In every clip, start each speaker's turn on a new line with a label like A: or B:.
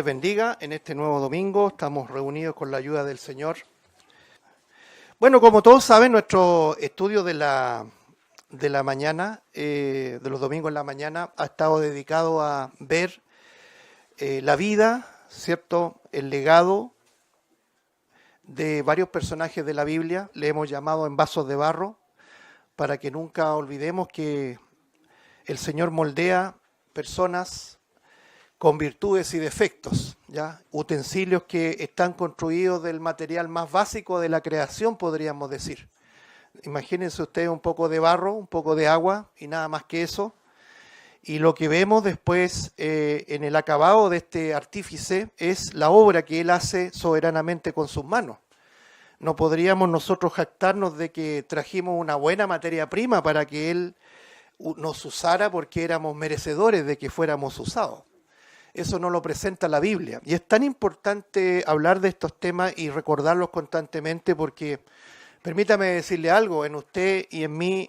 A: les bendiga. En este nuevo domingo estamos reunidos con la ayuda del Señor. Bueno, como todos saben, nuestro estudio de la mañana, de los domingos en la mañana, ha estado dedicado a ver la vida, ¿cierto?, el legado de varios personajes de la Biblia. Le hemos llamado en vasos de barro, para que nunca olvidemos que el Señor moldea personas con virtudes y defectos, ¿ya? Utensilios que están construidos del material más básico de la creación, podríamos decir. Imagínense ustedes un poco de barro, un poco de agua y nada más que eso. Y lo que vemos después en el acabado de este artífice es la obra que él hace soberanamente con sus manos. No podríamos nosotros jactarnos de que trajimos una buena materia prima para que él nos usara porque éramos merecedores de que fuéramos usados. Eso no lo presenta la Biblia. Y es tan importante hablar de estos temas y recordarlos constantemente porque, permítame decirle algo, en usted y en mí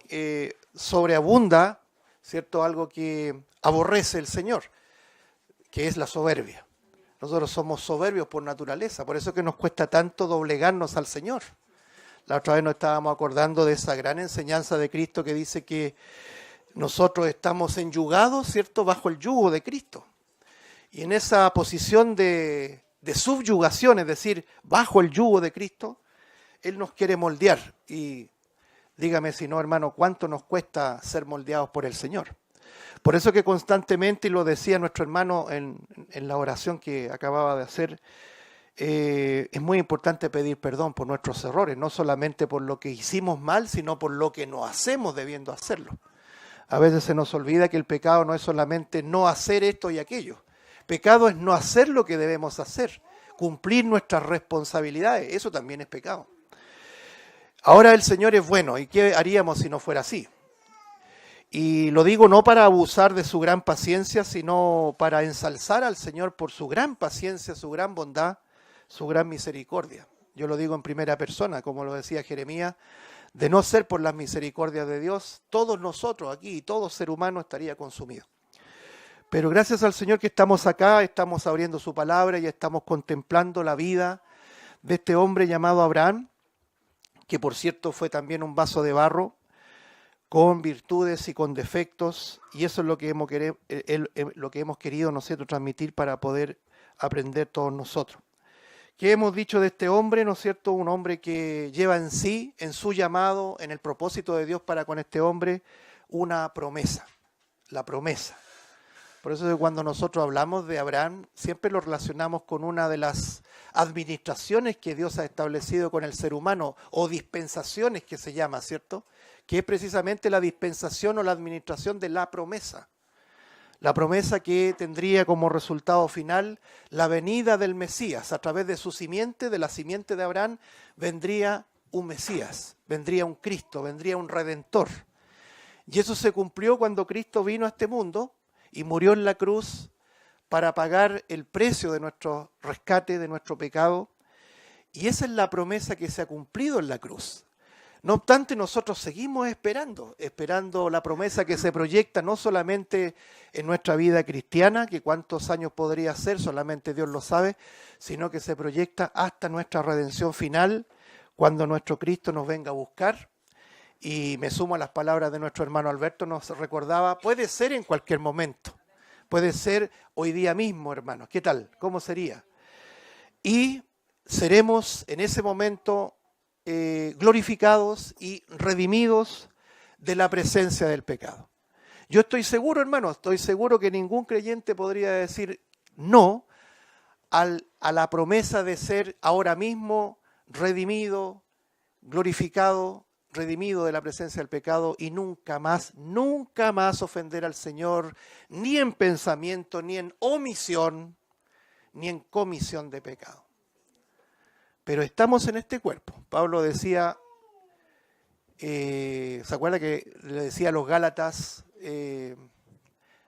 A: sobreabunda, ¿cierto?, algo que aborrece el Señor, que es la soberbia. Nosotros somos soberbios por naturaleza, por eso es que nos cuesta tanto doblegarnos al Señor. La otra vez nos estábamos acordando de esa gran enseñanza de Cristo que dice que nosotros estamos enyugados, ¿cierto?, bajo el yugo de Cristo. Y en esa posición de subyugación, es decir, bajo el yugo de Cristo, Él nos quiere moldear. Y dígame si no, hermano, ¿cuánto nos cuesta ser moldeados por el Señor? Por eso que constantemente, y lo decía nuestro hermano en la oración que acababa de hacer, es muy importante pedir perdón por nuestros errores, no solamente por lo que hicimos mal, sino por lo que no hacemos debiendo hacerlo. A veces se nos olvida que el pecado no es solamente no hacer esto y aquello. Pecado es no hacer lo que debemos hacer, cumplir nuestras responsabilidades, eso también es pecado. Ahora el Señor es bueno, ¿y qué haríamos si no fuera así? Y lo digo no para abusar de su gran paciencia, sino para ensalzar al Señor por su gran paciencia, su gran bondad, su gran misericordia. Yo lo digo en primera persona, como lo decía Jeremías, de no ser por las misericordias de Dios, todos nosotros aquí, todo ser humano estaría consumido. Pero gracias al Señor que estamos acá, estamos abriendo su palabra y estamos contemplando la vida de este hombre llamado Abraham, que por cierto fue también un vaso de barro, con virtudes y con defectos, y eso es lo que hemos querido nosotros transmitir para poder aprender todos nosotros. ¿Qué hemos dicho de este hombre, no es cierto? Un hombre que lleva en sí, en su llamado, en el propósito de Dios para con este hombre, una promesa, la promesa. Por eso es que cuando nosotros hablamos de Abraham, siempre lo relacionamos con una de las administraciones que Dios ha establecido con el ser humano, o dispensaciones que se llama, ¿cierto? Que es precisamente la dispensación o la administración de la promesa. La promesa que tendría como resultado final la venida del Mesías. A través de su simiente, de la simiente de Abraham, vendría un Mesías, vendría un Cristo, vendría un Redentor. Y eso se cumplió cuando Cristo vino a este mundo y murió en la cruz para pagar el precio de nuestro rescate, de nuestro pecado. Y esa es la promesa que se ha cumplido en la cruz. No obstante, nosotros seguimos esperando la promesa que se proyecta no solamente en nuestra vida cristiana, que cuántos años podría ser, solamente Dios lo sabe, sino que se proyecta hasta nuestra redención final, cuando nuestro Cristo nos venga a buscar. Y me sumo a las palabras de nuestro hermano Alberto, nos recordaba, puede ser en cualquier momento, puede ser hoy día mismo, hermanos. ¿Qué tal? ¿Cómo sería? Y seremos en ese momento glorificados y redimidos de la presencia del pecado. Yo estoy seguro, hermano, estoy seguro que ningún creyente podría decir no a la promesa de ser ahora mismo redimido, glorificado, redimido de la presencia del pecado y nunca más ofender al Señor, ni en pensamiento, ni en omisión, ni en comisión de pecado. Pero estamos en este cuerpo. Pablo decía, ¿se acuerda que le decía a los Gálatas,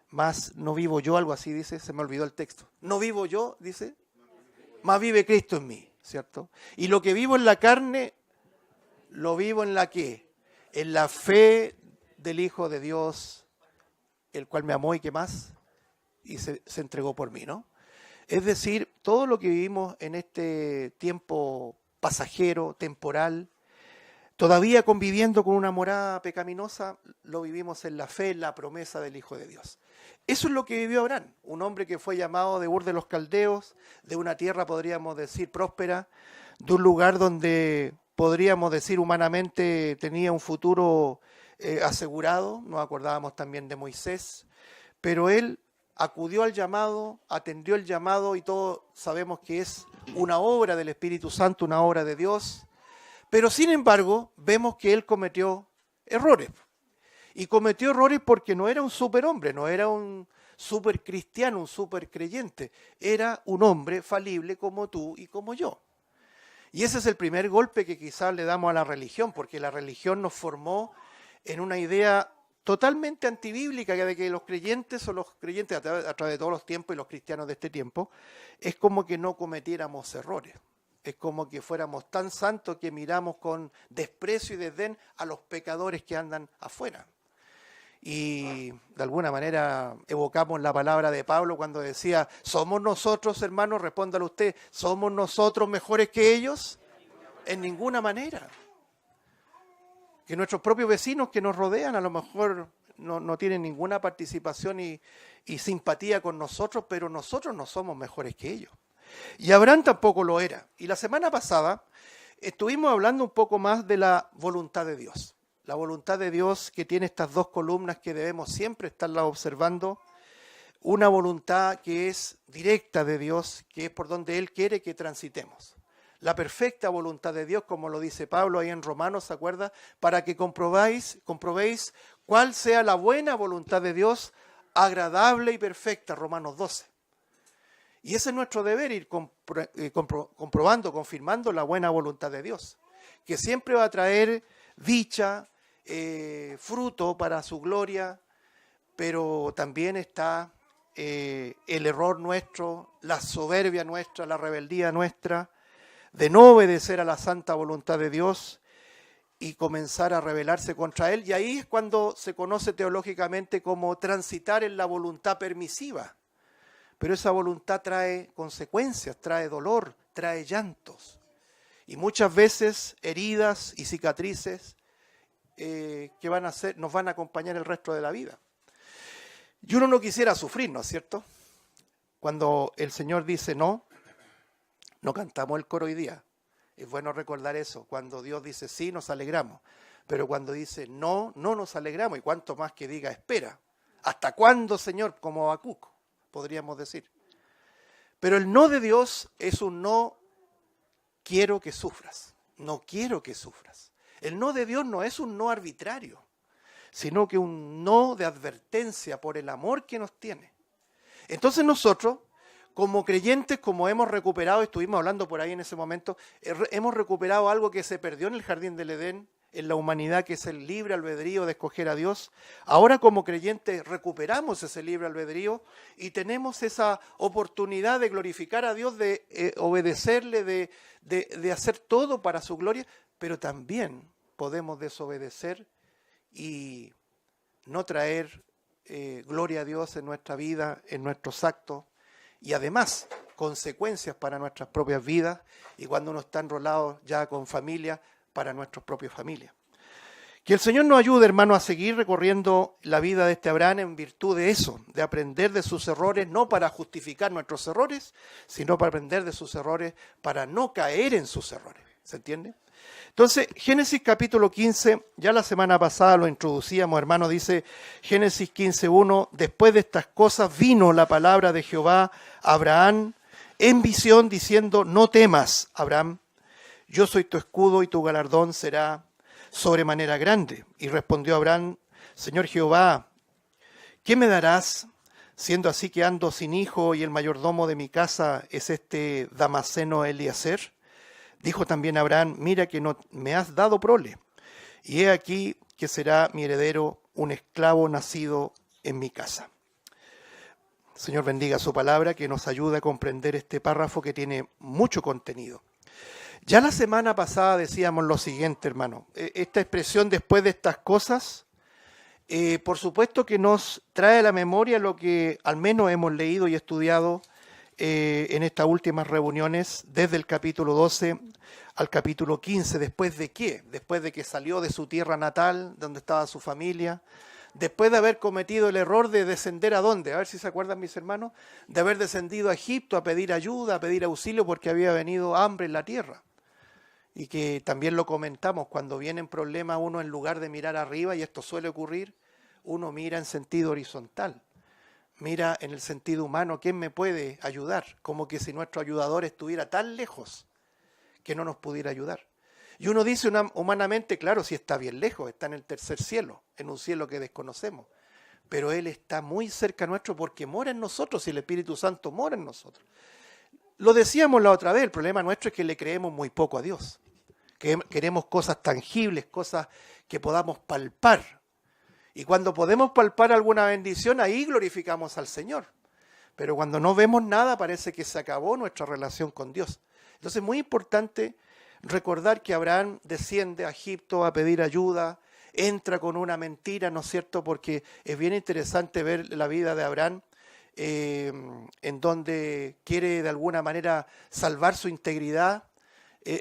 A: más no vivo yo, algo así dice, se me olvidó el texto. No vivo yo, dice, más vive Cristo en mí, ¿cierto? Y lo que vivo en la carne, lo vivo en la ¿qué? En la fe del Hijo de Dios, el cual me amó y ¿qué más? Y se entregó por mí, ¿no? Es decir, todo lo que vivimos en este tiempo pasajero, temporal, todavía conviviendo con una morada pecaminosa, lo vivimos en la fe, en la promesa del Hijo de Dios. Eso es lo que vivió Abraham, un hombre que fue llamado de Ur de los Caldeos, de una tierra, podríamos decir, próspera, de un lugar donde, podríamos decir humanamente, tenía un futuro asegurado. Nos acordábamos también de Moisés, pero él acudió al llamado, atendió el llamado, y todos sabemos que es una obra del Espíritu Santo, una obra de Dios. Pero sin embargo, vemos que él cometió errores. Y cometió errores porque no era un superhombre, no era un super cristiano, un super creyente. Era un hombre falible como tú y como yo. Y ese es el primer golpe que quizás le damos a la religión, porque la religión nos formó en una idea totalmente antibíblica de que los creyentes, o los creyentes a través de todos los tiempos y los cristianos de este tiempo, es como que no cometiéramos errores. Es como que fuéramos tan santos que miramos con desprecio y desdén a los pecadores que andan afuera. Y de alguna manera evocamos la palabra de Pablo cuando decía: ¿somos nosotros, hermanos? Respóndalo usted, ¿somos nosotros mejores que ellos? En ninguna manera. Que nuestros propios vecinos que nos rodean a lo mejor no tienen ninguna participación y simpatía con nosotros, pero nosotros no somos mejores que ellos. Y Abraham tampoco lo era. Y la semana pasada estuvimos hablando un poco más de la voluntad de Dios. La voluntad de Dios, que tiene estas dos columnas que debemos siempre estarlas observando. Una voluntad que es directa de Dios, que es por donde Él quiere que transitemos. La perfecta voluntad de Dios, como lo dice Pablo ahí en Romanos, ¿se acuerda? Para que comprobéis cuál sea la buena voluntad de Dios, agradable y perfecta, Romanos 12. Y ese es nuestro deber, ir comprobando, confirmando la buena voluntad de Dios, que siempre va a traer dicha, fruto para su gloria, pero también está el error nuestro, la soberbia nuestra, la rebeldía nuestra, de no obedecer a la santa voluntad de Dios y comenzar a rebelarse contra Él. Y ahí es cuando se conoce teológicamente como transitar en la voluntad permisiva. Pero esa voluntad trae consecuencias, trae dolor, trae llantos. Y muchas veces heridas y cicatrices que nos van a acompañar el resto de la vida. Y uno no quisiera sufrir, ¿no es cierto? Cuando el Señor dice no cantamos el coro hoy día. Es bueno recordar eso. Cuando Dios dice sí, nos alegramos. Pero cuando dice no nos alegramos. Y cuanto más que diga espera. ¿Hasta cuándo, Señor? Como Habacuc, podríamos decir. Pero el no de Dios es un no quiero que sufras. No quiero que sufras. El no de Dios no es un no arbitrario, sino que un no de advertencia por el amor que nos tiene. Entonces nosotros, como creyentes, como hemos recuperado, estuvimos hablando por ahí en ese momento, hemos recuperado algo que se perdió en el jardín del Edén, en la humanidad, que es el libre albedrío de escoger a Dios. Ahora como creyentes recuperamos ese libre albedrío y tenemos esa oportunidad de glorificar a Dios, de obedecerle, de hacer todo para su gloria, pero también podemos desobedecer y no traer gloria a Dios en nuestra vida, en nuestros actos, y además consecuencias para nuestras propias vidas, y cuando uno está enrolado ya con familia, para nuestras propias familias. Que el Señor nos ayude, hermano, a seguir recorriendo la vida de este Abraham en virtud de eso, de aprender de sus errores, no para justificar nuestros errores, sino para aprender de sus errores, para no caer en sus errores. ¿Se entiende? Entonces, Génesis capítulo 15, ya la semana pasada lo introducíamos, hermano, dice Génesis 15:1, después de estas cosas vino la palabra de Jehová a Abraham en visión diciendo, no temas, Abraham, yo soy tu escudo y tu galardón será sobremanera grande. Y respondió Abraham, Señor Jehová, ¿qué me darás? Siendo así que ando sin hijo y el mayordomo de mi casa es este Damaseno Eliezer. Dijo también Abraham, mira que no me has dado prole, y he aquí que será mi heredero un esclavo nacido en mi casa. Señor bendiga su palabra, que nos ayude a comprender este párrafo que tiene mucho contenido. Ya la semana pasada decíamos lo siguiente, hermano. Esta expresión después de estas cosas, por supuesto que nos trae a la memoria lo que al menos hemos leído y estudiado en estas últimas reuniones, desde el capítulo 12 al capítulo 15. ¿Después de qué? Después de que salió de su tierra natal, donde estaba su familia, después de haber cometido el error de descender ¿a dónde? A ver si se acuerdan mis hermanos, de haber descendido a Egipto a pedir ayuda, a pedir auxilio porque había venido hambre en la tierra. Y que también lo comentamos, cuando vienen problemas uno en lugar de mirar arriba, y esto suele ocurrir, uno mira en sentido horizontal, mira en el sentido humano, ¿quién me puede ayudar? Como que si nuestro ayudador estuviera tan lejos que no nos pudiera ayudar. Y uno dice humanamente, claro, si está bien lejos, está en el tercer cielo, en un cielo que desconocemos, pero Él está muy cerca nuestro porque mora en nosotros y el Espíritu Santo mora en nosotros. Lo decíamos la otra vez, el problema nuestro es que le creemos muy poco a Dios. Que queremos cosas tangibles, cosas que podamos palpar. Y cuando podemos palpar alguna bendición, ahí glorificamos al Señor. Pero cuando no vemos nada, parece que se acabó nuestra relación con Dios. Entonces es muy importante recordar que Abraham desciende a Egipto a pedir ayuda, entra con una mentira, ¿no es cierto? Porque es bien interesante ver la vida de Abraham, en donde quiere de alguna manera salvar su integridad,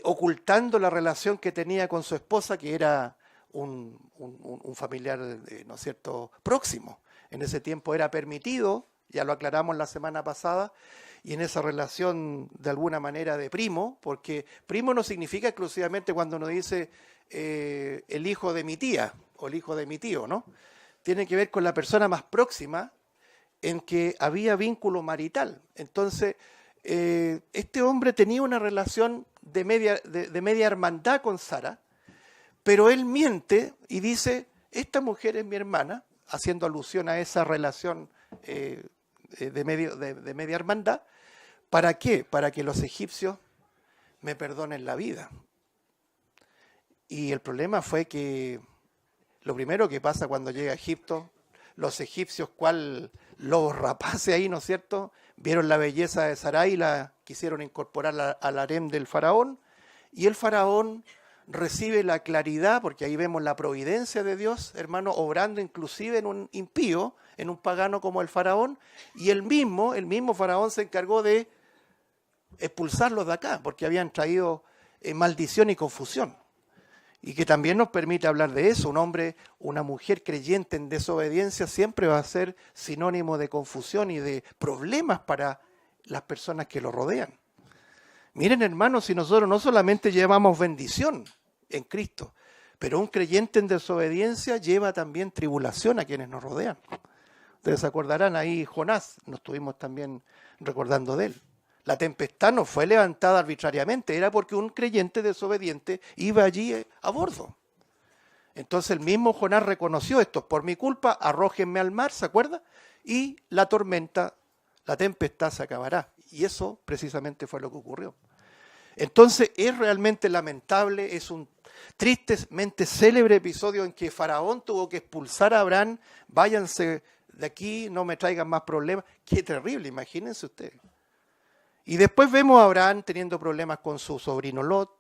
A: ocultando la relación que tenía con su esposa, que era un familiar, ¿no es cierto?, próximo. En ese tiempo era permitido, ya lo aclaramos la semana pasada, y en esa relación de alguna manera de primo, porque primo no significa exclusivamente cuando uno dice el hijo de mi tía o el hijo de mi tío, ¿no? Tiene que ver con la persona más próxima en que había vínculo marital. Entonces, este hombre tenía una relación de media hermandad con Sara, pero él miente y dice, esta mujer es mi hermana, haciendo alusión a esa relación de media hermandad. ¿Para qué? Para que los egipcios me perdonen la vida. Y el problema fue que lo primero que pasa cuando llega a Egipto, los egipcios, cual lobos rapaces ahí, ¿no es cierto?, vieron la belleza de Sarai y la quisieron incorporar al harem del faraón, y el faraón recibe la claridad, porque ahí vemos la providencia de Dios, hermano, obrando inclusive en un impío, en un pagano como el faraón, y el mismo faraón se encargó de expulsarlos de acá, porque habían traído maldición y confusión. Y que también nos permite hablar de eso. Un hombre, una mujer creyente en desobediencia siempre va a ser sinónimo de confusión y de problemas para las personas que lo rodean. Miren, hermanos, si nosotros no solamente llevamos bendición en Cristo, pero un creyente en desobediencia lleva también tribulación a quienes nos rodean. Ustedes se acordarán ahí Jonás, nos estuvimos también recordando de él. La tempestad no fue levantada arbitrariamente, era porque un creyente desobediente iba allí a bordo. Entonces el mismo Jonás reconoció esto, por mi culpa arrójenme al mar, ¿se acuerda? Y la tormenta, la tempestad se acabará. Y eso precisamente fue lo que ocurrió. Entonces es realmente lamentable, es un tristemente célebre episodio en que Faraón tuvo que expulsar a Abraham, váyanse de aquí, no me traigan más problemas. Qué terrible, imagínense ustedes. Y después vemos a Abraham teniendo problemas con su sobrino Lot,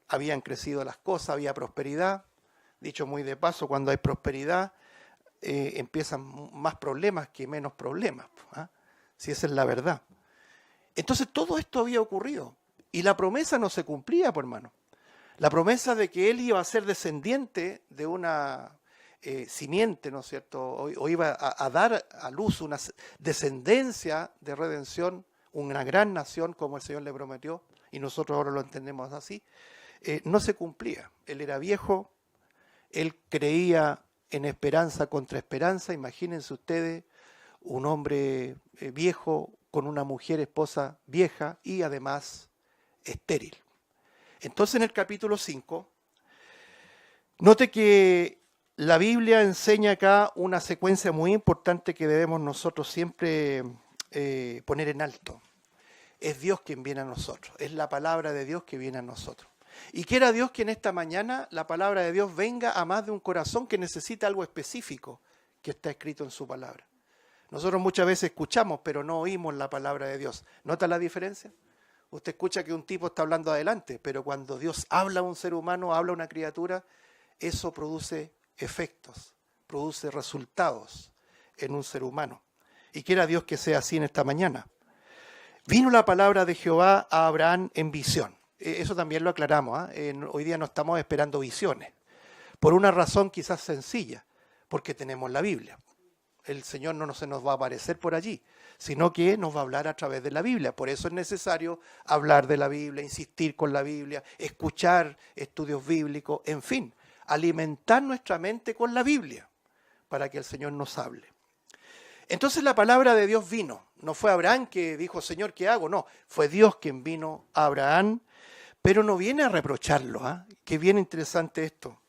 A: habían crecido las cosas, había prosperidad. Dicho muy de paso, cuando hay prosperidad empiezan más problemas que menos problemas, ¿eh? Si esa es la verdad. Entonces todo esto había ocurrido y la promesa no se cumplía, por hermano. La promesa de que él iba a ser descendiente de una simiente, ¿no es cierto? O iba a dar a luz una descendencia de redención, una gran nación como el Señor le prometió, y nosotros ahora lo entendemos así, no se cumplía. Él era viejo, él creía en esperanza contra esperanza. Imagínense ustedes un hombre viejo con una mujer esposa vieja y además estéril. Entonces en el capítulo 5, note que la Biblia enseña acá una secuencia muy importante que debemos nosotros siempre poner en alto. Es Dios quien viene a nosotros, es la palabra de Dios que viene a nosotros. Y quiera Dios que en esta mañana la palabra de Dios venga a más de un corazón que necesita algo específico que está escrito en su palabra. Nosotros muchas veces escuchamos, pero no oímos la palabra de Dios. ¿Nota la diferencia? Usted escucha que un tipo está hablando adelante, pero cuando Dios habla a un ser humano, habla a una criatura, eso produce efectos, produce resultados en un ser humano. Y quiera Dios que sea así en esta mañana. Vino la palabra de Jehová a Abraham en visión. Eso también lo aclaramos. Hoy día no estamos esperando visiones. Por una razón quizás sencilla, porque tenemos la Biblia. El Señor no se nos va a aparecer por allí, sino que nos va a hablar a través de la Biblia. Por eso es necesario hablar de la Biblia, insistir con la Biblia, escuchar estudios bíblicos, en fin, alimentar nuestra mente con la Biblia para que el Señor nos hable. Entonces la palabra de Dios vino. No fue Abraham que dijo, Señor, ¿qué hago? No, fue Dios quien vino a Abraham, pero no viene a reprocharlo. Qué bien interesante esto.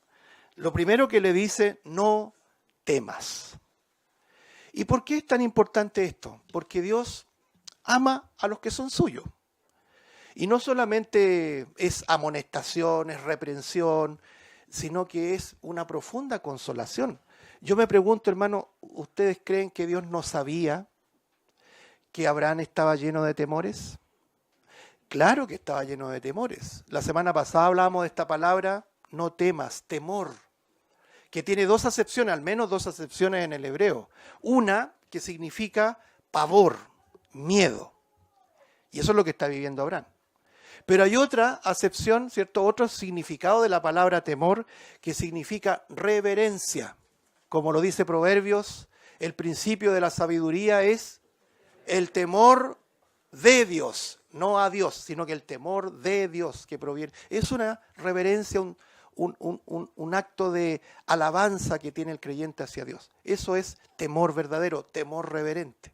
A: Lo primero que le dice, no temas. ¿Y por qué es tan importante esto? Porque Dios ama a los que son suyos. Y no solamente es amonestación, es reprensión, sino que es una profunda consolación. Yo me pregunto, hermano, ¿ustedes creen que Dios no sabía que Abraham estaba lleno de temores? Claro que estaba lleno de temores. La semana pasada hablábamos de esta palabra, no temas, temor, que tiene dos acepciones, al menos dos acepciones en el hebreo. Una que significa pavor, miedo. Y eso es lo que está viviendo Abraham. Pero hay otra acepción, ¿cierto? Otro significado de la palabra temor que significa reverencia. Como lo dice Proverbios, el principio de la sabiduría es el temor de Dios, no a Dios, sino que el temor de Dios que proviene. Es una reverencia, un acto de alabanza que tiene el creyente hacia Dios. Eso es temor verdadero, temor reverente.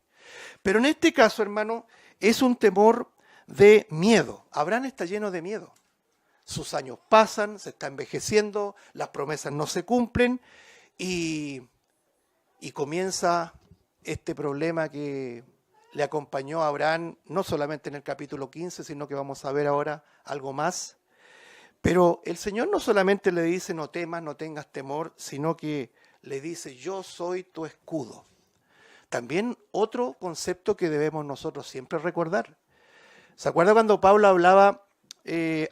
A: Pero en este caso, hermano, es un temor de miedo. Abraham está lleno de miedo. Sus años pasan, se está envejeciendo, las promesas no se cumplen y comienza este problema que le acompañó a Abraham, no solamente en el capítulo 15, sino que vamos a ver ahora algo más. Pero el Señor no solamente le dice no temas, no tengas temor, sino que le dice yo soy tu escudo. También otro concepto que debemos nosotros siempre recordar. ¿Se acuerda cuando Pablo hablaba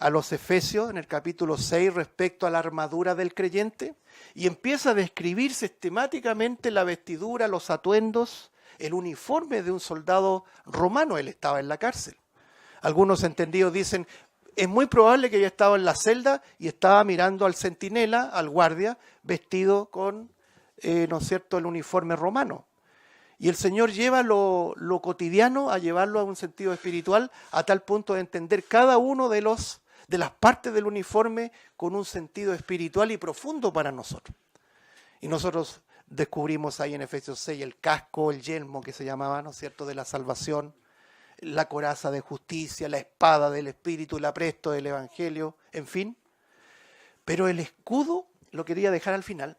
A: a los Efesios en el capítulo 6 respecto a la armadura del creyente? Y empieza a describir sistemáticamente la vestidura, los atuendos, el uniforme de un soldado romano. Él estaba en la cárcel. Algunos entendidos dicen, es muy probable que haya estado en la celda y estaba mirando al centinela, al guardia, vestido con, ¿no es cierto?, el uniforme romano. Y el Señor lleva lo cotidiano a llevarlo a un sentido espiritual a tal punto de entender cada uno de las partes del uniforme con un sentido espiritual y profundo para nosotros. Y nosotros descubrimos ahí en Efesios 6 el casco, el yelmo que se llamaba, ¿no es cierto?, de la salvación, la coraza de justicia, la espada del Espíritu, el apresto del Evangelio, en fin. Pero el escudo lo quería dejar al final,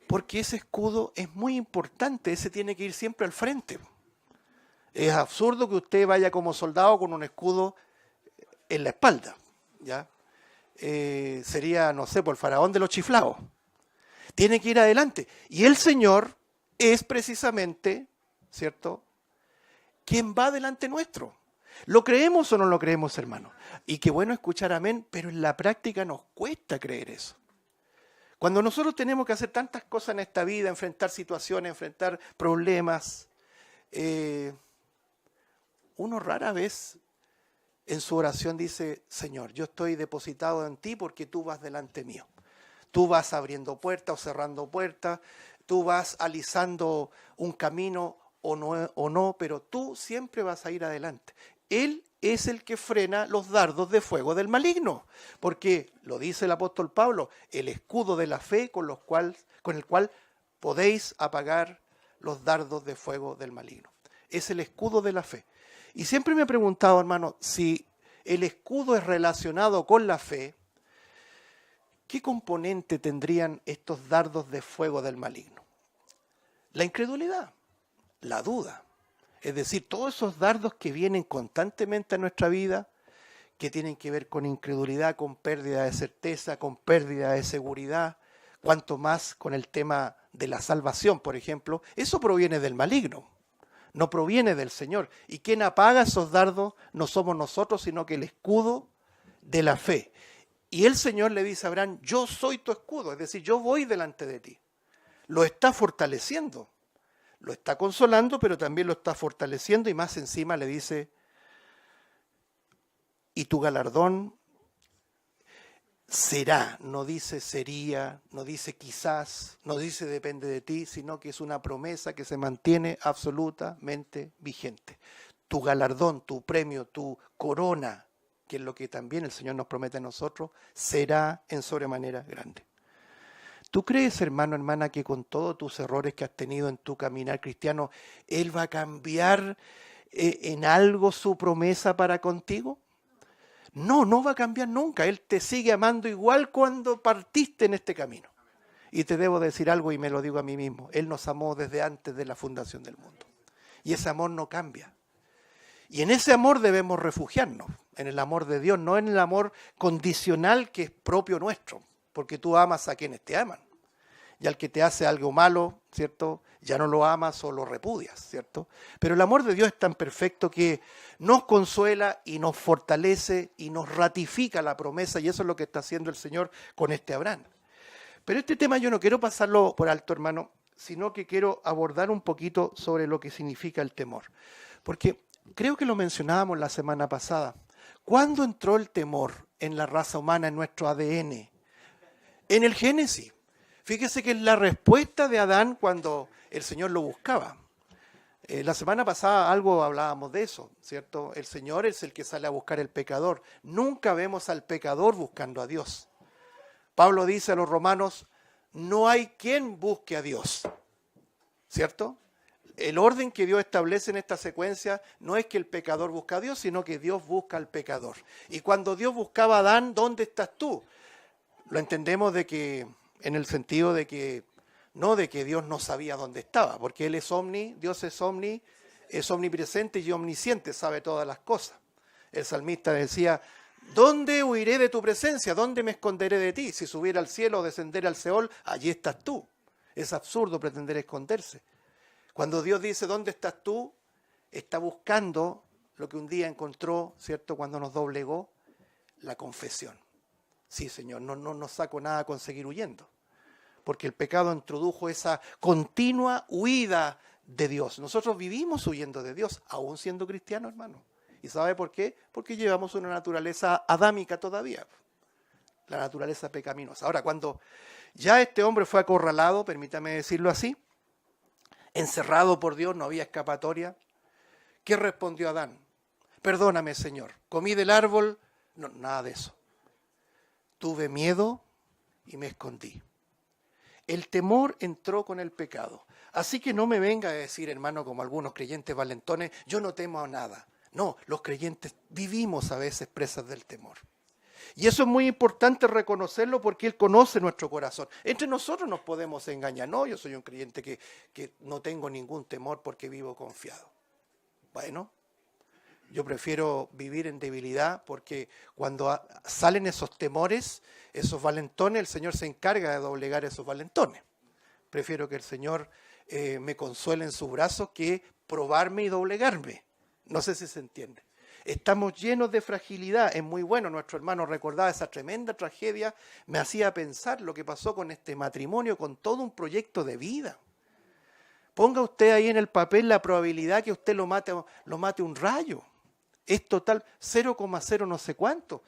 A: porque ese escudo es muy importante, ese tiene que ir siempre al frente. Es absurdo que usted vaya como soldado con un escudo en la espalda, ¿ya? Sería, no sé, por el faraón de los chiflados. Tiene que ir adelante. Y el Señor es precisamente, ¿cierto?, quien va delante nuestro. ¿Lo creemos o no lo creemos, hermano? Y qué bueno escuchar amén, pero en la práctica nos cuesta creer eso. Cuando nosotros tenemos que hacer tantas cosas en esta vida, enfrentar situaciones, enfrentar problemas, uno rara vez en su oración dice, Señor, yo estoy depositado en ti porque tú vas delante mío. Tú vas abriendo puertas o cerrando puertas, tú vas alisando un camino o no, pero tú siempre vas a ir adelante. Él es el que frena los dardos de fuego del maligno, porque lo dice el apóstol Pablo, el escudo de la fe con el cual podéis apagar los dardos de fuego del maligno. Es el escudo de la fe. Y siempre me he preguntado, hermano, si el escudo es relacionado con la fe, ¿qué componente tendrían estos dardos de fuego del maligno? La incredulidad, la duda. Es decir, todos esos dardos que vienen constantemente a nuestra vida, que tienen que ver con incredulidad, con pérdida de certeza, con pérdida de seguridad, cuanto más con el tema de la salvación, por ejemplo, eso proviene del maligno, no proviene del Señor. Y quien apaga esos dardos no somos nosotros, sino que el escudo de la fe. Y el Señor le dice a Abraham, yo soy tu escudo, es decir, yo voy delante de ti. Lo está fortaleciendo. Lo está consolando, pero también lo está fortaleciendo y más encima le dice, y tu galardón será, no dice sería, no dice quizás, no dice depende de ti, sino que es una promesa que se mantiene absolutamente vigente. Tu galardón, tu premio, tu corona, que es lo que también el Señor nos promete a nosotros, será en sobremanera grande. ¿Tú crees, hermano, hermana, que con todos tus errores que has tenido en tu caminar cristiano, Él va a cambiar en algo su promesa para contigo? No, no va a cambiar nunca. Él te sigue amando igual cuando partiste en este camino. Y te debo decir algo y me lo digo a mí mismo. Él nos amó desde antes de la fundación del mundo. Y ese amor no cambia. Y en ese amor debemos refugiarnos, en el amor de Dios, no en el amor condicional que es propio nuestro, porque tú amas a quienes te aman. Y al que te hace algo malo, ¿cierto? Ya no lo amas o lo repudias, ¿cierto? Pero el amor de Dios es tan perfecto que nos consuela y nos fortalece y nos ratifica la promesa, y eso es lo que está haciendo el Señor con este Abraham. Pero este tema yo no quiero pasarlo por alto, hermano, sino que quiero abordar un poquito sobre lo que significa el temor. Porque creo que lo mencionábamos la semana pasada. ¿Cuándo entró el temor en la raza humana, en nuestro ADN? En el Génesis. Fíjese que es la respuesta de Adán cuando el Señor lo buscaba. La semana pasada algo hablábamos de eso, ¿cierto? El Señor es el que sale a buscar al pecador. Nunca vemos al pecador buscando a Dios. Pablo dice a los romanos, no hay quien busque a Dios, ¿cierto? El orden que Dios establece en esta secuencia no es que el pecador busca a Dios, sino que Dios busca al pecador. Y cuando Dios buscaba a Adán, ¿dónde estás tú? Lo entendemos de que, en el sentido de que, no de que Dios no sabía dónde estaba, porque Él es Dios es omnipresente y omnisciente, sabe todas las cosas. El salmista decía, ¿dónde huiré de tu presencia? ¿Dónde me esconderé de ti? Si subiera al cielo o descenderé al Seol, allí estás tú. Es absurdo pretender esconderse. Cuando Dios dice, ¿dónde estás tú?, está buscando lo que un día encontró, ¿cierto?, cuando nos doblegó, la confesión. Sí, Señor, no saco nada a conseguir huyendo, porque el pecado introdujo esa continua huida de Dios. Nosotros vivimos huyendo de Dios, aún siendo cristianos, hermano. ¿Y sabe por qué? Porque llevamos una naturaleza adámica todavía, la naturaleza pecaminosa. Ahora, cuando ya este hombre fue acorralado, permítame decirlo así, encerrado por Dios, no había escapatoria, ¿qué respondió Adán? Perdóname, Señor, comí del árbol, no, nada de eso. Tuve miedo y me escondí. El temor entró con el pecado. Así que no me venga a decir, hermano, como algunos creyentes valentones, yo no temo a nada. No, los creyentes vivimos a veces presas del temor. Y eso es muy importante reconocerlo porque Él conoce nuestro corazón. Entre nosotros nos podemos engañar. No, yo soy un creyente que no tengo ningún temor porque vivo confiado. Bueno, yo prefiero vivir en debilidad porque cuando salen esos temores, esos valentones, el Señor se encarga de doblegar esos valentones. Prefiero que el Señor me consuele en sus brazos que probarme y doblegarme. No sé si se entiende. Estamos llenos de fragilidad. Es muy bueno, nuestro hermano recordaba esa tremenda tragedia, me hacía pensar lo que pasó con este matrimonio, con todo un proyecto de vida. Ponga usted ahí en el papel la probabilidad que usted lo mate un rayo. Es total 0,0 no sé cuánto.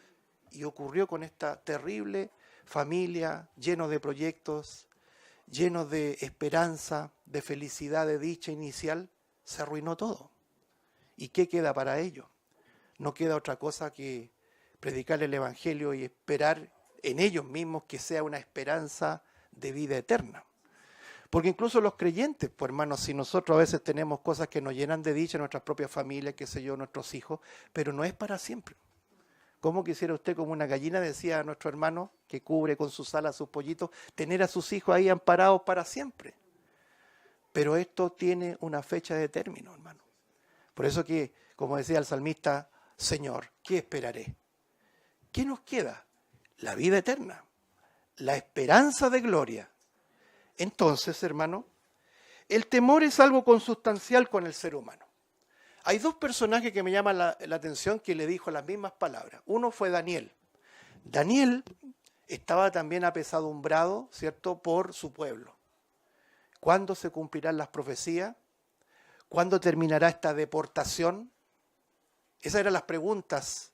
A: Y ocurrió con esta terrible familia, lleno de proyectos, lleno de esperanza, de felicidad, de dicha inicial. Se arruinó todo. ¿Y qué queda para ellos? No queda otra cosa que predicar el Evangelio y esperar en ellos mismos que sea una esperanza de vida eterna. Porque incluso los creyentes, pues hermanos, si nosotros a veces tenemos cosas que nos llenan de dicha en nuestras propias familias, qué sé yo, nuestros hijos, pero no es para siempre. ¿Cómo quisiera usted, como una gallina, decía a nuestro hermano, que cubre con sus alas a sus pollitos, tener a sus hijos ahí amparados para siempre? Pero esto tiene una fecha de término, hermano. Por eso que, como decía el salmista, Señor, ¿qué esperaré? ¿Qué nos queda? La vida eterna, la esperanza de gloria. Entonces, hermano, el temor es algo consustancial con el ser humano. Hay dos personajes que me llaman la atención que le dijo las mismas palabras. Uno fue Daniel. Daniel estaba también apesadumbrado, ¿cierto?, por su pueblo. ¿Cuándo se cumplirán las profecías? ¿Cuándo terminará esta deportación? Esas eran las preguntas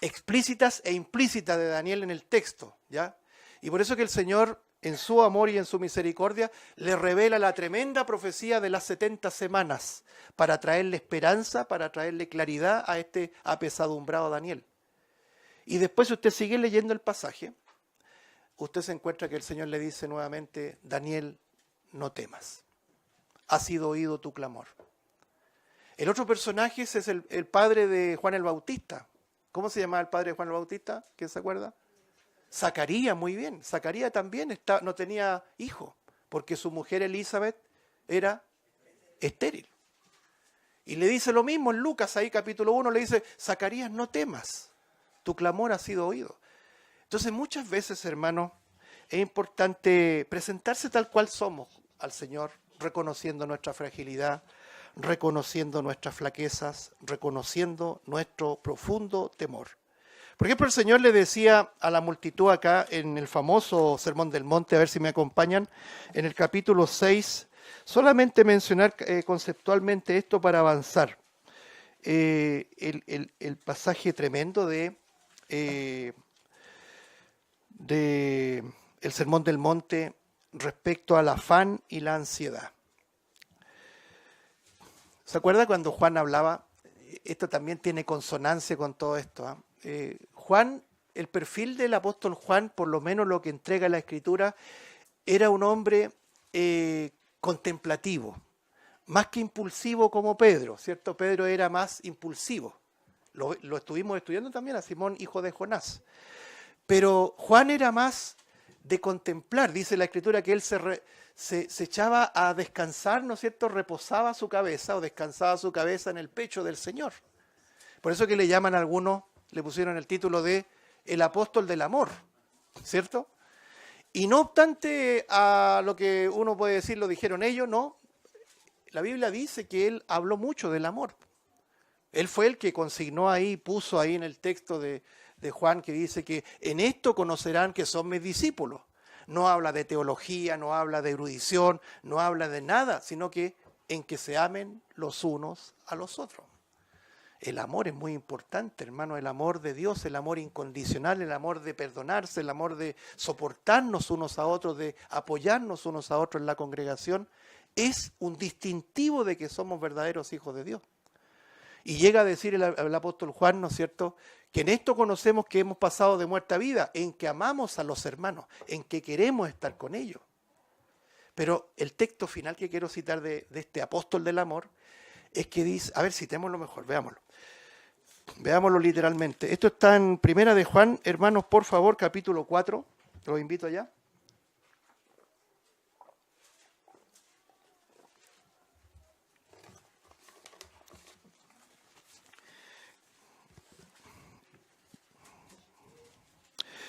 A: explícitas e implícitas de Daniel en el texto, ¿ya? Y por eso que el Señor, en su amor y en su misericordia, le revela la tremenda profecía de las 70 semanas para traerle esperanza, para traerle claridad a este apesadumbrado Daniel. Y después, si usted sigue leyendo el pasaje, usted se encuentra que el Señor le dice nuevamente: Daniel, no temas, ha sido oído tu clamor. El otro personaje es el padre de Juan el Bautista. ¿Cómo se llamaba el padre de Juan el Bautista? ¿Quién se acuerda? Zacarías, muy bien. Zacarías también no tenía hijo, porque su mujer Elizabeth era estéril. Y le dice lo mismo en Lucas, ahí capítulo 1, le dice: Zacarías, no temas, tu clamor ha sido oído. Entonces muchas veces, hermano, es importante presentarse tal cual somos al Señor, reconociendo nuestra fragilidad, reconociendo nuestras flaquezas, reconociendo nuestro profundo temor. Por ejemplo, el Señor le decía a la multitud acá en el famoso Sermón del Monte, a ver si me acompañan, en el capítulo 6, solamente mencionar conceptualmente esto para avanzar. El pasaje tremendo de el Sermón del Monte respecto al afán y la ansiedad. ¿Se acuerda cuando Juan hablaba? Esto también tiene consonancia con todo esto. Juan, el perfil del apóstol Juan, por lo menos lo que entrega la Escritura, era un hombre contemplativo, más que impulsivo como Pedro, ¿cierto? Pedro era más impulsivo. Lo estuvimos estudiando también a Simón, hijo de Jonás. Pero Juan era más de contemplar. Dice la Escritura que él se echaba a descansar, ¿no es cierto? Reposaba su cabeza o descansaba su cabeza en el pecho del Señor. Por eso que le llaman a algunos, le pusieron el título de el apóstol del amor, ¿cierto? Y no obstante a lo que uno puede decir, lo dijeron ellos, no. La Biblia dice que él habló mucho del amor. Él fue el que consignó ahí, puso ahí en el texto de Juan, que dice que en esto conocerán que son mis discípulos. No habla de teología, no habla de erudición, no habla de nada, sino que en que se amen los unos a los otros. El amor es muy importante, hermano, el amor de Dios, el amor incondicional, el amor de perdonarse, el amor de soportarnos unos a otros, de apoyarnos unos a otros en la congregación, es un distintivo de que somos verdaderos hijos de Dios. Y llega a decir el apóstol Juan, ¿no es cierto?, que en esto conocemos que hemos pasado de muerte a vida, en que amamos a los hermanos, en que queremos estar con ellos. Pero el texto final que quiero citar de este apóstol del amor es que dice, a ver, citémoslo mejor, veámoslo. Veámoslo literalmente. Esto está en Primera de Juan, hermanos, por favor, capítulo 4. Los invito allá.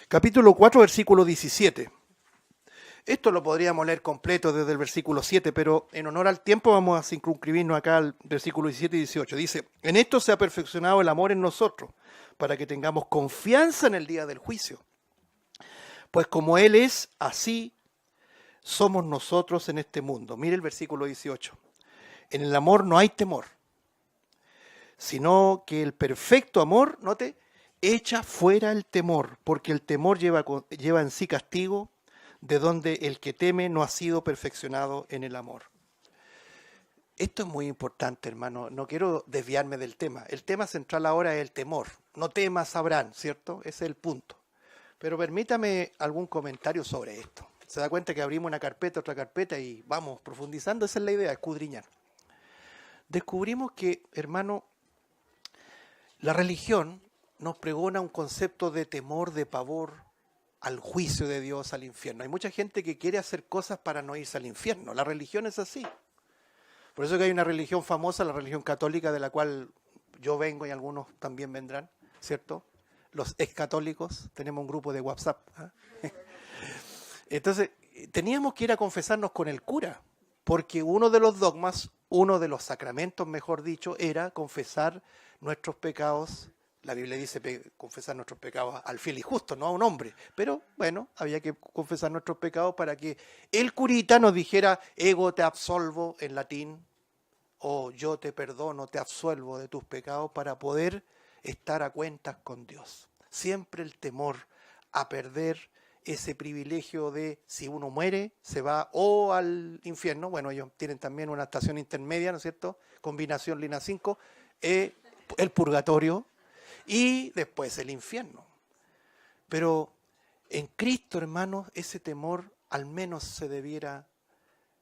A: Capítulo 4, versículo 17. Esto lo podríamos leer completo desde el versículo 7, pero en honor al tiempo vamos a circunscribirnos acá al versículo 17 y 18. Dice: en esto se ha perfeccionado el amor en nosotros, para que tengamos confianza en el día del juicio. Pues como Él es, así somos nosotros en este mundo. Mire el versículo 18. En el amor no hay temor, sino que el perfecto amor, note, echa fuera el temor, porque el temor lleva en sí castigo, de donde el que teme no ha sido perfeccionado en el amor. Esto es muy importante, hermano. No quiero desviarme del tema. El tema central ahora es el temor. No temas, Abraham, ¿cierto? Ese es el punto. Pero permítame algún comentario sobre esto. Se da cuenta que abrimos una carpeta, otra carpeta y vamos profundizando. Esa es la idea, escudriñar. Descubrimos que, hermano, la religión nos pregona un concepto de temor, de pavor al juicio de Dios, al infierno. Hay mucha gente que quiere hacer cosas para no irse al infierno. La religión es así. Por eso que hay una religión famosa, la religión católica, de la cual yo vengo y algunos también vendrán, ¿cierto? Los excatólicos, tenemos un grupo de WhatsApp. ¿Eh? Entonces, teníamos que ir a confesarnos con el cura, porque uno de los dogmas, uno de los sacramentos, mejor dicho, era confesar nuestros pecados. La Biblia dice confesar nuestros pecados al fiel y justo, no a un hombre. Pero bueno, había que confesar nuestros pecados para que el curita nos dijera ego te absolvo en latín, o yo te perdono, te absuelvo de tus pecados, para poder estar a cuentas con Dios. Siempre el temor a perder ese privilegio de si uno muere, se va o al infierno. Bueno, ellos tienen también una estación intermedia, ¿no es cierto? Combinación Lina 5, el purgatorio y después el infierno. Pero en Cristo, hermanos, ese temor al menos se debiera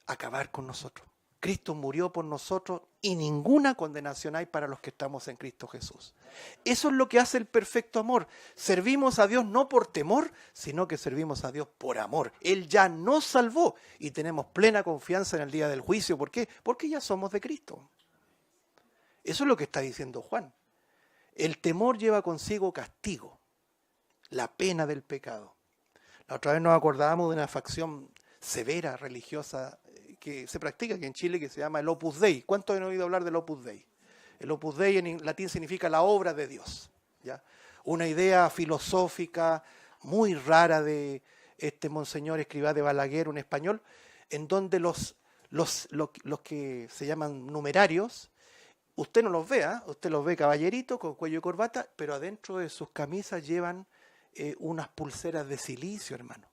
A: acabar con nosotros. Cristo murió por nosotros y ninguna condenación hay para los que estamos en Cristo Jesús. Eso es lo que hace el perfecto amor. Servimos a Dios no por temor, sino que servimos a Dios por amor. Él ya nos salvó y tenemos plena confianza en el día del juicio. ¿Por qué? Porque ya somos de Cristo. Eso es lo que está diciendo Juan. El temor lleva consigo castigo, la pena del pecado. La otra vez nos acordábamos de una facción severa, religiosa, que se practica aquí en Chile, que se llama el Opus Dei. ¿Cuántos han oído hablar del Opus Dei? El Opus Dei en latín significa la obra de Dios, ¿ya? Una idea filosófica muy rara de este monseñor Escrivá de Balaguer, un español, en donde los que se llaman numerarios, usted no los ve, usted los ve caballeritos con cuello y corbata, pero adentro de sus camisas llevan unas pulseras de silicio, hermano,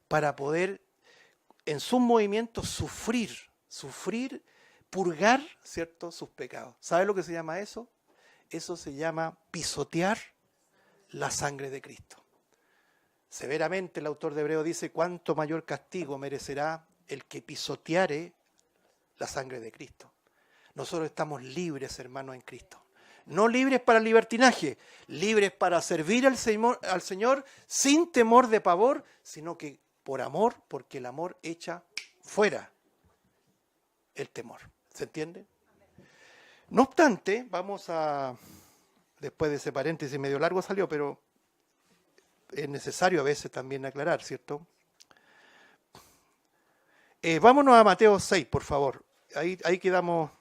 A: para poder en sus movimientos sufrir, purgar, ¿cierto?, sus pecados. ¿Sabe lo que se llama eso? Eso se llama pisotear la sangre de Cristo. Severamente el autor de Hebreo dice, ¿cuánto mayor castigo merecerá el que pisoteare la sangre de Cristo? Nosotros estamos libres, hermanos, en Cristo. No libres para el libertinaje, libres para servir al Señor sin temor de pavor, sino que por amor, porque el amor echa fuera el temor. ¿Se entiende? No obstante, vamos a, después de ese paréntesis medio largo salió, pero es necesario a veces también aclarar, ¿cierto? Vámonos a Mateo 6, por favor. Ahí quedamos.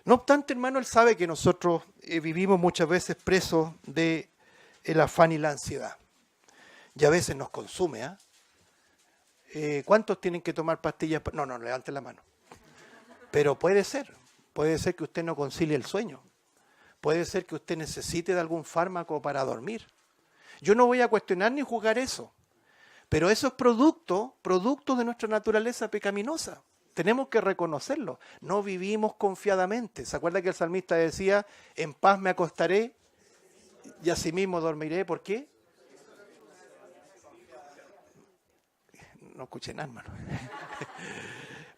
A: No obstante, hermano, él sabe que nosotros vivimos muchas veces presos del afán y la ansiedad. Y a veces nos consume, ¿cuántos tienen que tomar pastillas? No, levanten la mano. Pero puede ser que usted no concilie el sueño. Puede ser que usted necesite de algún fármaco para dormir. Yo no voy a cuestionar ni juzgar eso. Pero eso es producto de nuestra naturaleza pecaminosa. Tenemos que reconocerlo. No vivimos confiadamente. ¿Se acuerda que el salmista decía, en paz me acostaré y asimismo dormiré? ¿Por qué? No escuché nada, hermano.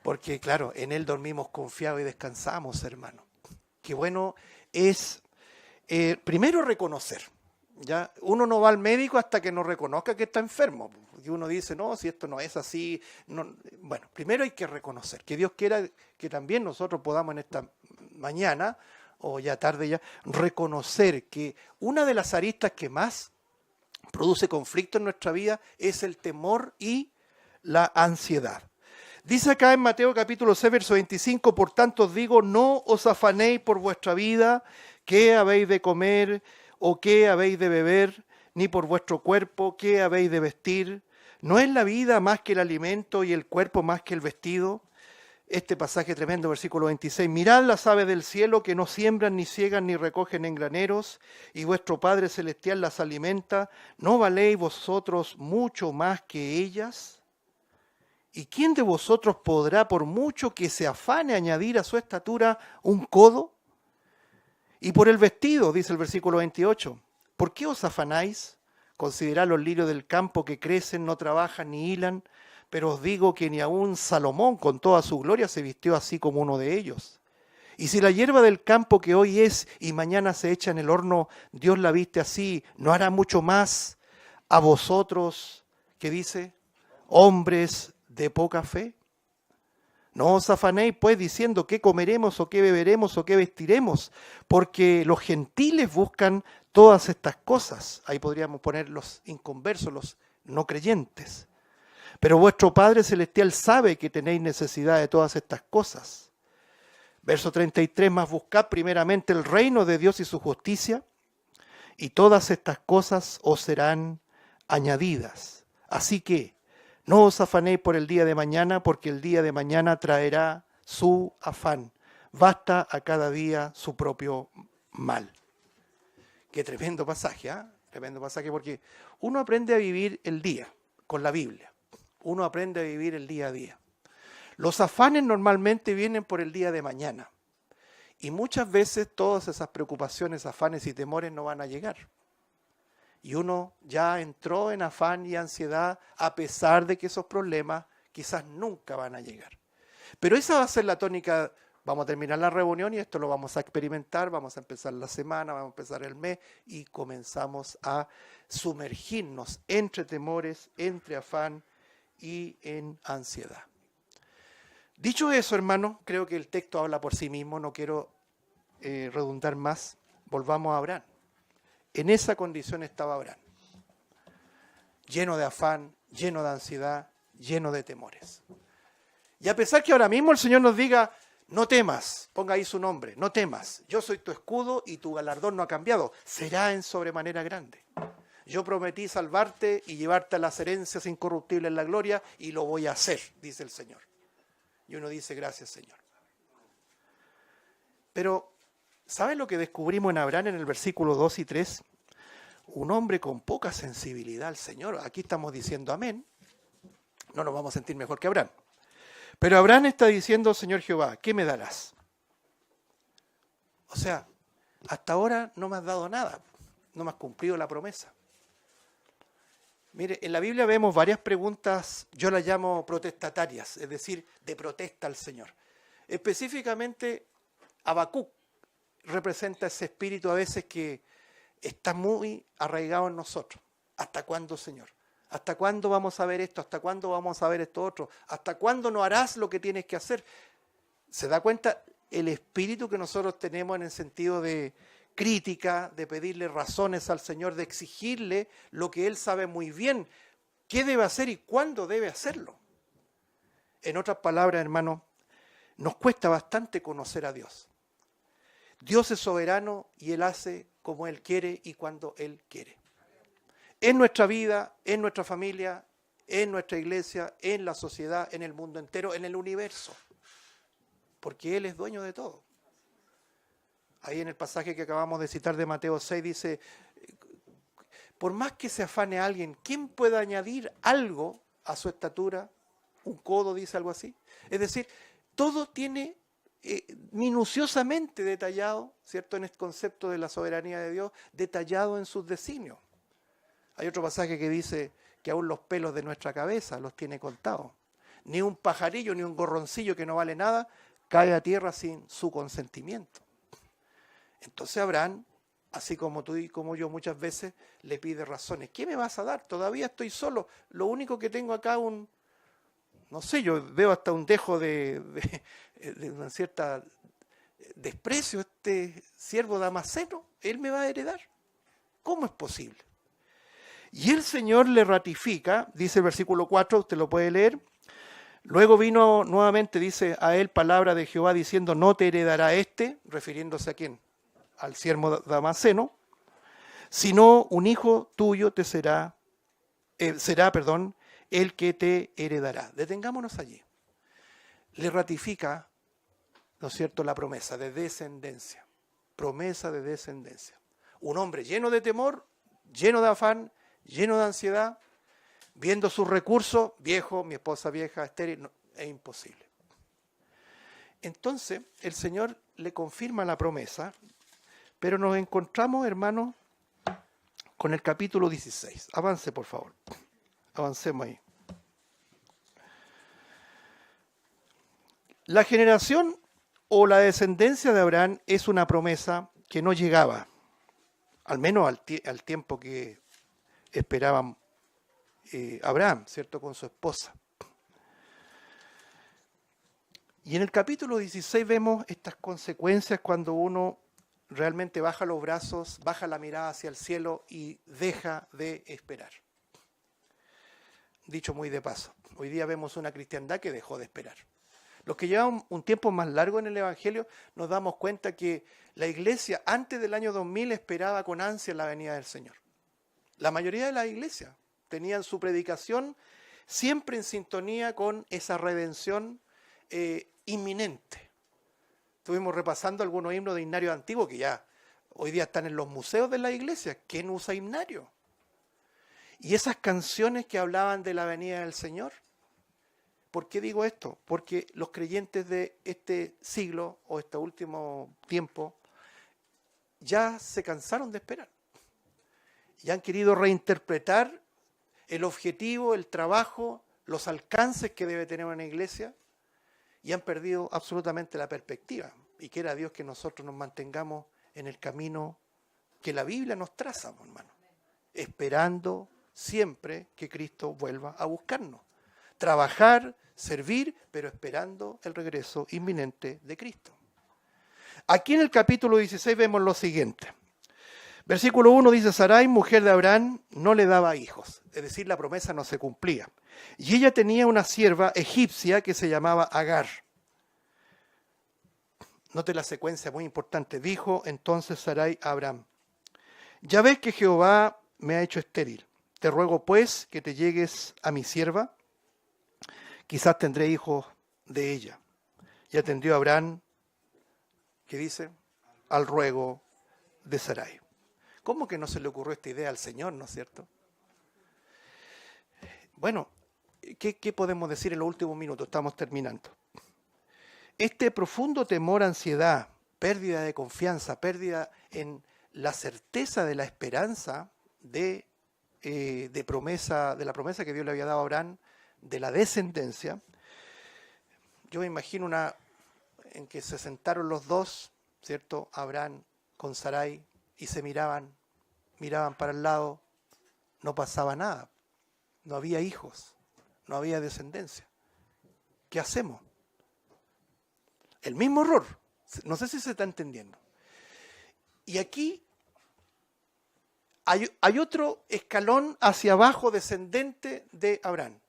A: Porque, claro, en Él dormimos confiados y descansamos, hermano. Qué bueno es, primero, reconocer. ¿Ya? Uno no va al médico hasta que no reconozca que está enfermo. Y uno dice, no, si esto no es así. No. Bueno, primero hay que reconocer. Que Dios quiera que también nosotros podamos en esta mañana, o ya tarde ya, reconocer que una de las aristas que más produce conflicto en nuestra vida es el temor y la ansiedad. Dice acá en Mateo capítulo 6, verso 25, por tanto os digo, no os afanéis por vuestra vida, qué habéis de comer o qué habéis de beber, ni por vuestro cuerpo, qué habéis de vestir. ¿No es la vida más que el alimento y el cuerpo más que el vestido? Este pasaje tremendo, versículo 26. Mirad las aves del cielo que no siembran, ni ciegan, ni recogen en graneros, y vuestro Padre Celestial las alimenta. ¿No valéis vosotros mucho más que ellas? ¿Y quién de vosotros podrá, por mucho que se afane, añadir a su estatura un codo? Y por el vestido, dice el versículo 28, ¿por qué os afanáis? Considerad los lirios del campo que crecen, no trabajan ni hilan, pero os digo que ni aun Salomón con toda su gloria se vistió así como uno de ellos. Y si la hierba del campo que hoy es y mañana se echa en el horno, Dios la viste así, ¿no hará mucho más a vosotros, que dice, hombres de poca fe? No os afanéis pues diciendo qué comeremos o qué beberemos o qué vestiremos, porque los gentiles buscan todas estas cosas. Ahí podríamos poner los inconversos, los no creyentes. Pero vuestro Padre Celestial sabe que tenéis necesidad de todas estas cosas. Verso 33, más buscad primeramente el reino de Dios y su justicia, y todas estas cosas os serán añadidas. Así que no os afanéis por el día de mañana, porque el día de mañana traerá su afán. Basta a cada día su propio mal. Qué tremendo pasaje, ¿ah? Tremendo pasaje, porque uno aprende a vivir el día con la Biblia. Uno aprende a vivir el día a día. Los afanes normalmente vienen por el día de mañana. Y muchas veces todas esas preocupaciones, afanes y temores no van a llegar. Y uno ya entró en afán y ansiedad a pesar de que esos problemas quizás nunca van a llegar. Pero esa va a ser la tónica. Vamos a terminar la reunión y esto lo vamos a experimentar, vamos a empezar la semana, vamos a empezar el mes y comenzamos a sumergirnos entre temores, entre afán y en ansiedad. Dicho eso, hermano, creo que el texto habla por sí mismo, no quiero redundar más. Volvamos a Abraham. En esa condición estaba Abraham, lleno de afán, lleno de ansiedad, lleno de temores. Y a pesar que ahora mismo el Señor nos diga, no temas, ponga ahí su nombre, no temas, yo soy tu escudo y tu galardón no ha cambiado, será en sobremanera grande. Yo prometí salvarte y llevarte a las herencias incorruptibles en la gloria y lo voy a hacer, dice el Señor. Y uno dice, gracias Señor. Pero, ¿saben lo que descubrimos en Abraham en el versículo 2 y 3? Un hombre con poca sensibilidad al Señor. Aquí estamos diciendo amén. No nos vamos a sentir mejor que Abraham. Pero Abraham está diciendo, Señor Jehová, ¿qué me darás? O sea, hasta ahora no me has dado nada, no me has cumplido la promesa. Mire, en la Biblia vemos varias preguntas, yo las llamo protestatarias, es decir, de protesta al Señor. Específicamente, Habacuc representa ese espíritu a veces que está muy arraigado en nosotros. ¿Hasta cuándo, Señor? ¿Hasta cuándo vamos a ver esto? ¿Hasta cuándo vamos a ver esto otro? ¿Hasta cuándo no harás lo que tienes que hacer? ¿Se da cuenta el espíritu que nosotros tenemos en el sentido de crítica, de pedirle razones al Señor, de exigirle lo que Él sabe muy bien, qué debe hacer y cuándo debe hacerlo? En otras palabras, hermano, nos cuesta bastante conocer a Dios. Dios es soberano y Él hace como Él quiere y cuando Él quiere. En nuestra vida, en nuestra familia, en nuestra iglesia, en la sociedad, en el mundo entero, en el universo. Porque Él es dueño de todo. Ahí en el pasaje que acabamos de citar de Mateo 6 dice, por más que se afane alguien, ¿quién puede añadir algo a su estatura? Un codo, dice algo así. Es decir, todo tiene minuciosamente detallado, ¿cierto? En este concepto de la soberanía de Dios, detallado en sus designios. Hay otro pasaje que dice que aún los pelos de nuestra cabeza los tiene contados. Ni un pajarillo, ni un gorroncillo que no vale nada, cae a tierra sin su consentimiento. Entonces Abraham, así como tú y como yo muchas veces, le pide razones. ¿Qué me vas a dar? Todavía estoy solo. Lo único que tengo acá no sé, yo veo hasta un dejo de una cierta desprecio. Este siervo damaseno, él me va a heredar. ¿Cómo es posible? Y el Señor le ratifica, dice el versículo 4, usted lo puede leer. Luego vino nuevamente, dice a él palabra de Jehová diciendo, no te heredará refiriéndose a quién, al siervo damaseno, sino un hijo tuyo te será el que te heredará. Detengámonos allí. Le ratifica, ¿no es cierto?, la promesa de descendencia. Promesa de descendencia. Un hombre lleno de temor, lleno de afán, lleno de ansiedad, viendo sus recursos, viejo, mi esposa vieja, estéril, no, es imposible. Entonces, el Señor le confirma la promesa, pero nos encontramos, hermanos, con el capítulo 16. Avance, por favor. Avancemos ahí. La generación o la descendencia de Abraham es una promesa que no llegaba, al menos al tiempo que esperaban Abraham, ¿cierto?, con su esposa. Y en el capítulo 16 vemos estas consecuencias cuando uno realmente baja los brazos, baja la mirada hacia el cielo y deja de esperar. Dicho muy de paso, hoy día vemos una cristiandad que dejó de esperar. Los que llevan un tiempo más largo en el Evangelio nos damos cuenta que la iglesia antes del año 2000 esperaba con ansia la venida del Señor. La mayoría de las iglesias tenían su predicación siempre en sintonía con esa redención inminente. Estuvimos repasando algunos himnos de himnarios antiguos que ya hoy día están en los museos de la iglesia. ¿Quién usa himnario? Y esas canciones que hablaban de la venida del Señor. ¿Por qué digo esto? Porque los creyentes de este siglo o este último tiempo ya se cansaron de esperar. Y han querido reinterpretar el objetivo, el trabajo, los alcances que debe tener una iglesia y han perdido absolutamente la perspectiva. Y quiera Dios que nosotros nos mantengamos en el camino que la Biblia nos traza, hermano, esperando siempre que Cristo vuelva a buscarnos. Trabajar, servir, pero esperando el regreso inminente de Cristo. Aquí en el capítulo 16 vemos lo siguiente. Versículo 1 dice, Sarai, mujer de Abraham, no le daba hijos. Es decir, la promesa no se cumplía. Y ella tenía una sierva egipcia que se llamaba Agar. Note la secuencia muy importante. Dijo entonces Sarai a Abraham, ya ves que Jehová me ha hecho estéril. Te ruego pues que te llegues a mi sierva. Quizás tendré hijos de ella. Y atendió Abraham, ¿qué dice? Al ruego de Sarai. ¿Cómo que no se le ocurrió esta idea al Señor, no es cierto? Bueno, ¿qué podemos decir en los últimos minutos? Estamos terminando. Este profundo temor, ansiedad, pérdida de confianza, pérdida en la certeza de la esperanza de la promesa que Dios le había dado a Abraham, de la descendencia. Yo me imagino en que se sentaron los dos, ¿cierto? Abraham con Sarai y se miraban para el lado, no pasaba nada, no había hijos, no había descendencia. ¿Qué hacemos? El mismo error, no sé si se está entendiendo. Y aquí hay otro escalón hacia abajo descendente de Abraham.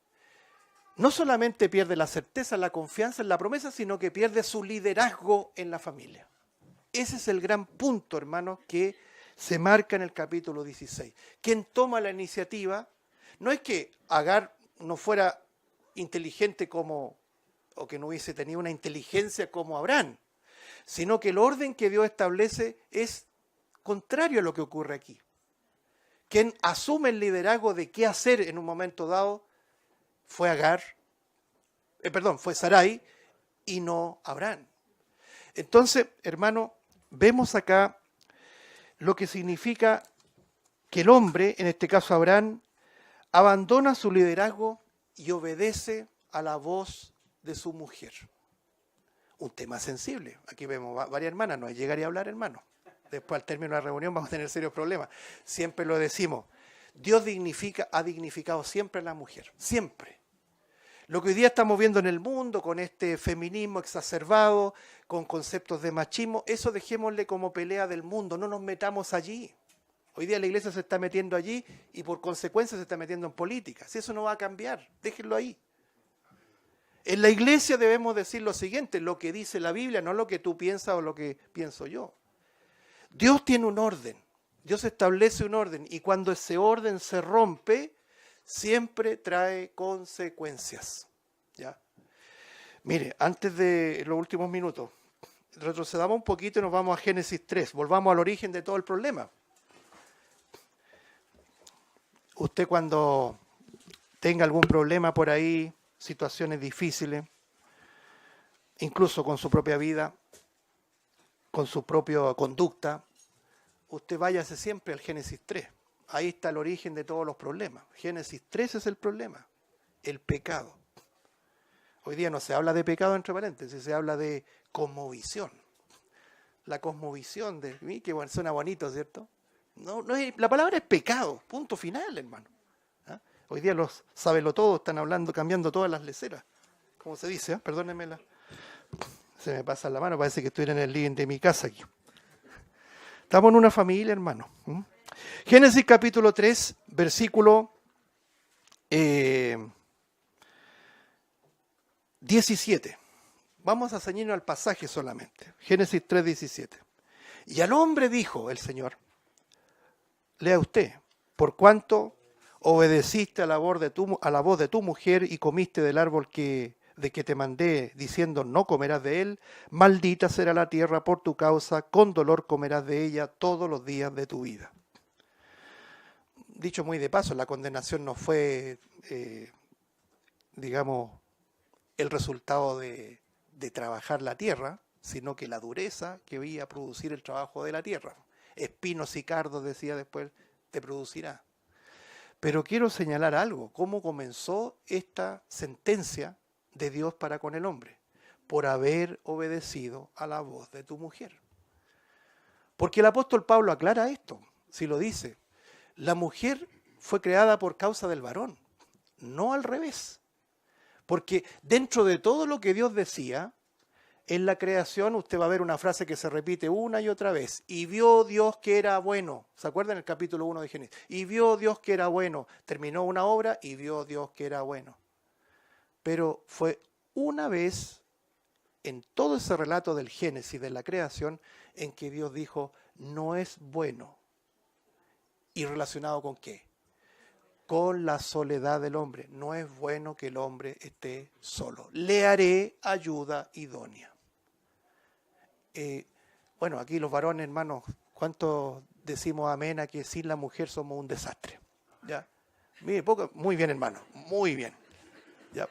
A: No solamente pierde la certeza, la confianza en la promesa, sino que pierde su liderazgo en la familia. Ese es el gran punto, hermanos, que se marca en el capítulo 16. Quien toma la iniciativa, no es que Agar no fuera inteligente o que no hubiese tenido una inteligencia como Abraham, sino que el orden que Dios establece es contrario a lo que ocurre aquí. Quien asume el liderazgo de qué hacer en un momento dado fue fue Sarai y no Abraham. Entonces, hermano, vemos acá lo que significa que el hombre, en este caso Abraham, abandona su liderazgo y obedece a la voz de su mujer. Un tema sensible. Aquí vemos varias hermanas, no llegaría a hablar, hermano. Después, al término de la reunión, vamos a tener serios problemas. Siempre lo decimos. Dios ha dignificado siempre a la mujer. Siempre. Lo que hoy día estamos viendo en el mundo, con este feminismo exacerbado, con conceptos de machismo, eso dejémosle como pelea del mundo, no nos metamos allí. Hoy día la iglesia se está metiendo allí y por consecuencia se está metiendo en política. Si eso no va a cambiar, déjenlo ahí. En la iglesia debemos decir lo siguiente, lo que dice la Biblia, no lo que tú piensas o lo que pienso yo. Dios tiene un orden, Dios establece un orden y cuando ese orden se rompe, siempre trae consecuencias. ¿Ya? Mire, antes de los últimos minutos, retrocedamos un poquito y nos vamos a Génesis 3, volvamos al origen de todo el problema. Usted cuando tenga algún problema por ahí, situaciones difíciles, incluso con su propia vida, con su propia conducta, usted váyase siempre al Génesis 3. Ahí está el origen de todos los problemas. Génesis 3 es el problema, el pecado. Hoy día no se habla de pecado entre paréntesis, se habla de cosmovisión. La cosmovisión de mí, que bueno, suena bonito, ¿cierto? La palabra es pecado, punto final, hermano. ¿Ah? Hoy día los sabelotodos están hablando, cambiando todas las leceras. Como se dice, perdónenme, se me pasa la mano, parece que estoy en el living de mi casa aquí. Estamos en una familia, hermano. Génesis capítulo 3, versículo 17. Vamos a ceñirnos al pasaje solamente. Génesis 3, 17. Y al hombre dijo el Señor, lea usted, por cuanto obedeciste a la voz de tu mujer y comiste del árbol de que te mandé, diciendo no comerás de él, maldita será la tierra por tu causa, con dolor comerás de ella todos los días de tu vida. Dicho muy de paso, la condenación no fue, digamos, el resultado de trabajar la tierra, sino que la dureza que iba a producir el trabajo de la tierra. Espinos y cardos, decía después, te producirá. Pero quiero señalar algo, cómo comenzó esta sentencia de Dios para con el hombre, por haber obedecido a la voz de tu mujer. Porque el apóstol Pablo aclara esto, si lo dice, la mujer fue creada por causa del varón, no al revés. Porque dentro de todo lo que Dios decía, en la creación usted va a ver una frase que se repite una y otra vez. Y vio Dios que era bueno. ¿Se acuerdan el capítulo 1 de Génesis? Y vio Dios que era bueno. Terminó una obra y vio Dios que era bueno. Pero fue una vez en todo ese relato del Génesis, de la creación, en que Dios dijo, no es bueno. ¿Y relacionado con qué? Con la soledad del hombre. No es bueno que el hombre esté solo. Le haré ayuda idónea. Bueno, aquí los varones, hermanos, ¿cuántos decimos amén a que sin la mujer somos un desastre? ¿Ya? Mire, muy bien, hermano, muy bien. ¿Ya?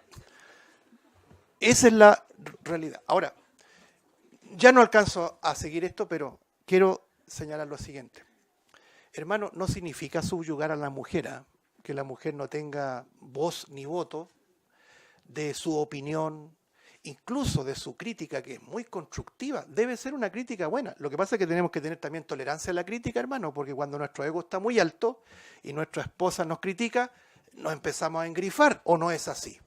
A: Esa es la realidad. Ahora, ya no alcanzo a seguir esto, pero quiero señalar lo siguiente. Hermano, no significa subyugar a la mujer, ¿eh? Que la mujer no tenga voz ni voto de su opinión, incluso de su crítica, que es muy constructiva. Debe ser una crítica buena. Lo que pasa es que tenemos que tener también tolerancia a la crítica, hermano, porque cuando nuestro ego está muy alto y nuestra esposa nos critica, nos empezamos a engrifar, ¿o no es así?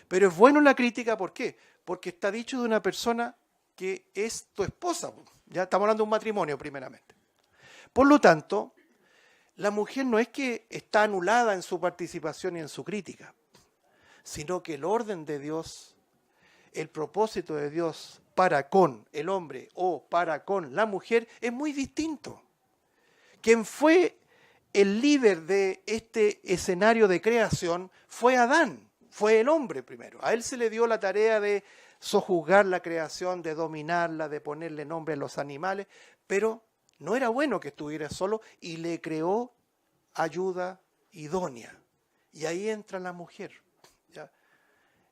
A: Pero es bueno la crítica, ¿por qué? Porque está dicho de una persona que es tu esposa. Ya estamos hablando de un matrimonio primeramente. Por lo tanto, la mujer no es que está anulada en su participación y en su crítica, sino que el orden de Dios, el propósito de Dios para con el hombre o para con la mujer es muy distinto. Quien fue el líder de este escenario de creación fue Adán, fue el hombre primero. A él se le dio la tarea de sojuzgar la creación, de dominarla, de ponerle nombre a los animales, pero no era bueno que estuviera solo y le creó ayuda idónea. Y ahí entra la mujer. ¿Ya?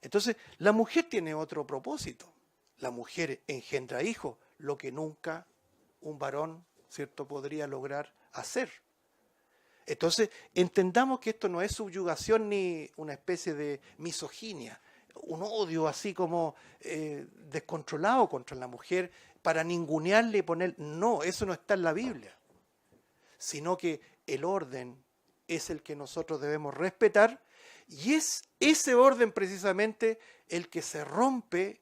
A: Entonces, la mujer tiene otro propósito. La mujer engendra hijos, lo que nunca un varón, ¿cierto?, podría lograr hacer. Entonces, entendamos que esto no es subyugación ni una especie de misoginia, un odio así como descontrolado contra la mujer para ningunearle y poner... No, eso no está en la Biblia, sino que el orden es el que nosotros debemos respetar y es ese orden precisamente el que se rompe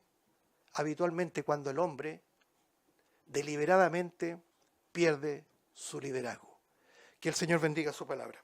A: habitualmente cuando el hombre deliberadamente pierde su liderazgo. Que el Señor bendiga su palabra.